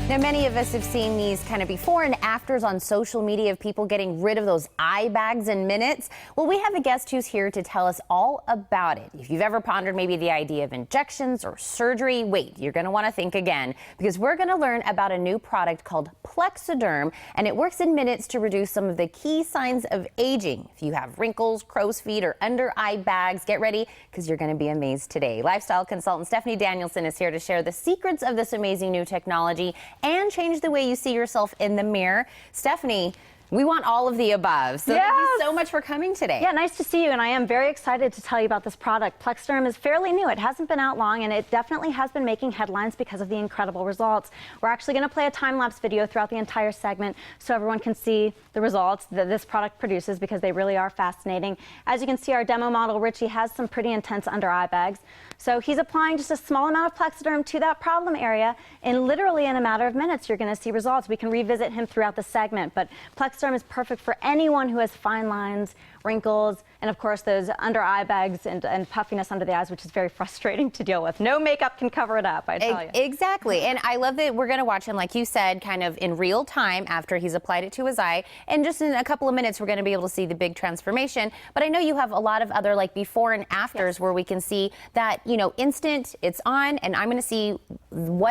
Now, many of us have seen these kind of before and afters on social media of people getting rid of those eye bags in minutes. Well, we have a guest who's here to tell us all about it. If you've ever pondered maybe the idea of injections or surgery, wait, you're going to want to think again, because we're going to learn about a new product called PlexaDerm, and it works in minutes to reduce some of the key signs of aging. If you have wrinkles, crow's feet, or under eye bags, get ready, because you're going to be amazed today. Lifestyle consultant Stephanie Danielson is here to share the secrets of this amazing new technology and change the way you see yourself in the mirror. Stephanie, we want all of the above. So Thank you so much for coming today. Yeah, nice to see you, and I am very excited to tell you about this product. PlexaDerm is fairly new. It hasn't been out long, and it definitely has been making headlines because of the incredible results. We're actually going to play a time-lapse video throughout the entire segment so everyone can see the results that this product produces, because they really are fascinating. As you can see, our demo model, Richie, has some pretty intense under eye bags. So he's applying just a small amount of PlexaDerm to that problem area, and literally in a matter of minutes, you're going to see results. We can revisit him throughout the segment, but PlexaDerm is perfect for anyone who has fine lines, wrinkles, and of course those under eye bags and puffiness under the eyes, which is very frustrating to deal with. No makeup can cover it up, I tell you. Exactly, and I love that we're going to watch him, like you said, kind of in real time after he's applied it to his eye, and just in a couple of minutes we're going to be able to see the big transformation. But I know you have a lot of other like before and afters where we can see that, you know, instant, it's on, and I'm going to see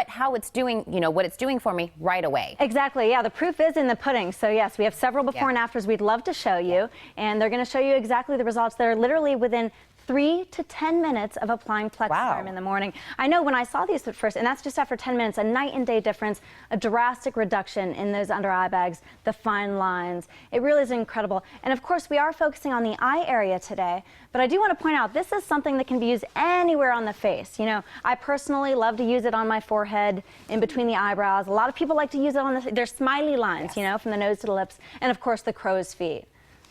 how it's doing, you know, what it's doing for me right away. Exactly, yeah, the proof is in the pudding. So yes, we have several before and afters we'd love to show you, and they're going to show you exactly the results that are literally within 3 to 10 minutes of applying PlexaDerm in the morning. I know when I saw these at first, and that's just after 10 minutes, a night and day difference, a drastic reduction in those under eye bags, the fine lines. It really is incredible. And of course, we are focusing on the eye area today, but I do want to point out this is something that can be used anywhere on the face. You know, I personally love to use it on my forehead, in between the eyebrows. A lot of people like to use it on their smiley lines, you know, from the nose to the lips, and of course the crow's feet.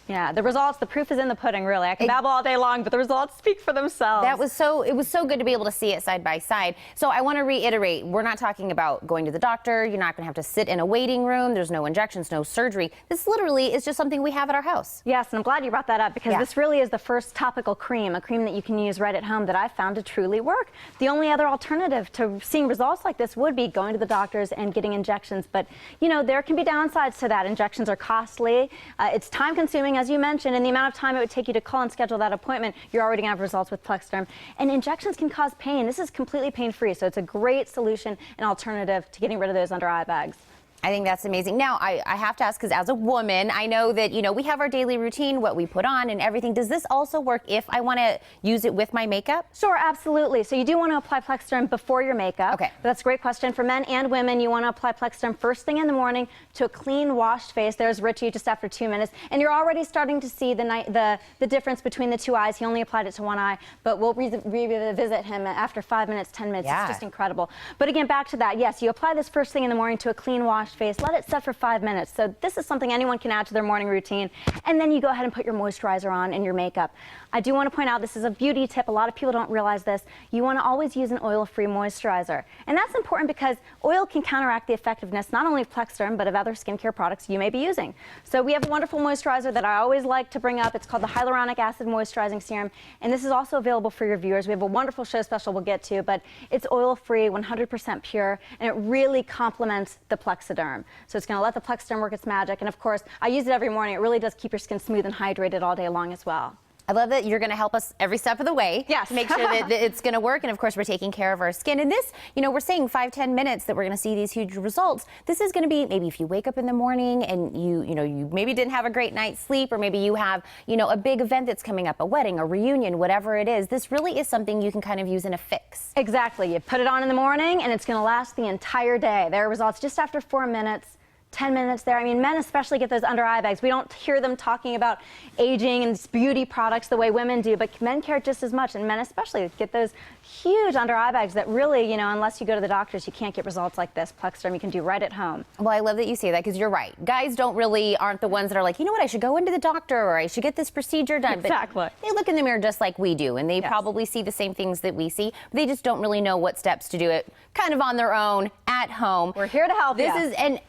Yeah, the results, the proof is in the pudding, really. I can babble all day long, but the results speak for themselves. It was so good to be able to see it side by side. So I want to reiterate, we're not talking about going to the doctor. You're not going to have to sit in a waiting room. There's no injections, no surgery. This literally is just something we have at our house. Yes, and I'm glad you brought that up, because this really is the first topical cream, a cream that you can use right at home that I've found to truly work. The only other alternative to seeing results like this would be going to the doctors and getting injections. But, you know, there can be downsides to that. Injections are costly. It's time consuming, as you mentioned, and the amount of time it would take you to call and schedule that appointment, you're already going to have results with PlexaDerm. And injections can cause pain. This is completely pain-free, so it's a great solution and alternative to getting rid of those under eye bags. I think that's amazing. Now, I have to ask, because as a woman, I know that, you know, we have our daily routine, what we put on and everything. Does this also work if I want to use it with my makeup? Sure, absolutely. So you do want to apply PlexaDerm before your makeup. Okay. That's a great question. For men and women, you want to apply PlexaDerm first thing in the morning to a clean, washed face. There's Richie just after 2 minutes. And you're already starting to see the difference between the two eyes. He only applied it to one eye, but we'll revisit him after 5 minutes, 10 minutes. It's just incredible. But again, back to that. Yes, you apply this first thing in the morning to a clean, washed face. Let it set for 5 minutes. So this is something anyone can add to their morning routine. And then you go ahead and put your moisturizer on and your makeup. I do want to point out, this is a beauty tip. A lot of people don't realize this. You want to always use an oil-free moisturizer. And that's important because oil can counteract the effectiveness not only of PlexaDerm, but of other skincare products you may be using. So we have a wonderful moisturizer that I always like to bring up. It's called the Hyaluronic Acid Moisturizing Serum. And this is also available for your viewers. We have a wonderful show special we'll get to, but it's oil-free, 100% pure, and it really complements the PlexaDerm. So it's going to let the PlexaDerm work its magic. And of course, I use it every morning. It really does keep your skin smooth and hydrated all day long as well. I love that you're going to help us every step of the way to make sure that it's going to work. And of course, we're taking care of our skin. And this, you know, we're saying 5-10 minutes that we're going to see these huge results. This is going to be maybe if you wake up in the morning and you maybe didn't have a great night's sleep, or maybe you have, you know, a big event that's coming up, a wedding, a reunion, whatever it is. This really is something you can kind of use in a fix. Exactly. You put it on in the morning and it's going to last the entire day. There are results just after 4 minutes. 10 minutes there. I mean, men especially get those under eye bags. We don't hear them talking about aging and beauty products the way women do, but men care just as much, and men especially get those huge under eye bags that really, you know, unless you go to the doctors, you can't get results like this. PlexaDerm you can do right at home. Well, I love that you say that, because you're right. Guys aren't the ones that are like, you know what, I should go into the doctor or I should get this procedure done. Exactly. But they look in the mirror just like we do, and they probably see the same things that we see. But they just don't really know what steps to do it kind of on their own at home. We're here to help you. And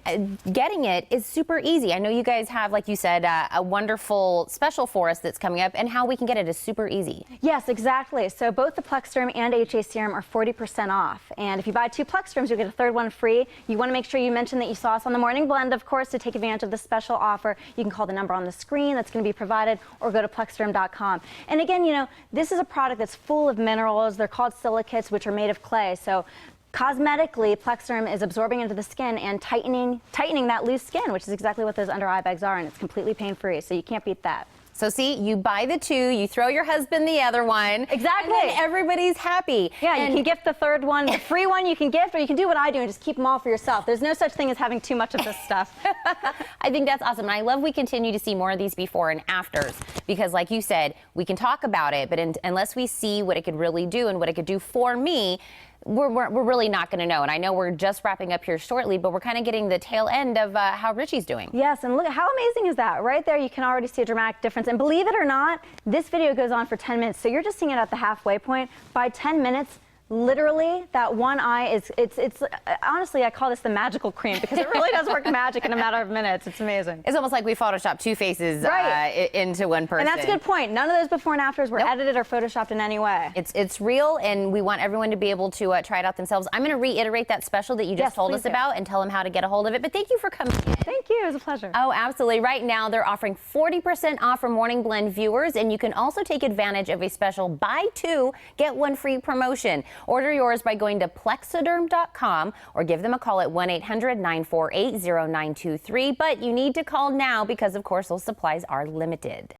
getting it is super easy. I know you guys have, like you said, a wonderful special for us that's coming up, and how we can get it is super easy. Yes, exactly. So both the PlexaDerm and and HA Serum are 40% off. And if you buy 2 PlexaDerms, you'll get a third one free. You want to make sure you mention that you saw us on the Morning Blend, of course, to take advantage of this special offer. You can call the number on the screen that's going to be provided, or go to PlexaDerm.com. And again, you know, this is a product that's full of minerals. They're called silicates, which are made of clay. So cosmetically, PlexaDerm is absorbing into the skin and tightening that loose skin, which is exactly what those under eye bags are, and it's completely pain-free, so you can't beat that. So see, you buy the 2, you throw your husband the other one. Exactly. And then everybody's happy. Yeah, and you can gift the third one, the free one you can gift, or you can do what I do and just keep them all for yourself. There's no such thing as having too much of this stuff. I think that's awesome. And I love we continue to see more of these before and afters, because like you said, we can talk about it, but unless we see what it could really do and what it could do for me, we're really not going to know. And I know we're just wrapping up here shortly, but we're kind of getting the tail end of how Richie's doing. Yes, and look, how amazing is that? Right there, you can already see a dramatic difference. And believe it or not, this video goes on for 10 minutes, so you're just seeing it at the halfway point. By 10 minutes, literally, that one eye is, it's honestly, I call this the magical cream, because it really does work magic in a matter of minutes. It's amazing. It's almost like we photoshopped 2 faces into one person. And that's a good point. None of those before and afters were edited or photoshopped in any way. It's real, and we want everyone to be able to try it out themselves. I'm going to reiterate that special that you just told us about and tell them how to get a hold of it. But thank you for coming in. Thank you. It was a pleasure. Oh, absolutely. Right now, they're offering 40% off for Morning Blend viewers, and you can also take advantage of a special buy 2, get 1 free promotion. Order yours by going to PlexaDerm.com or give them a call at 1-800-948-0923. But you need to call now because, of course, those supplies are limited.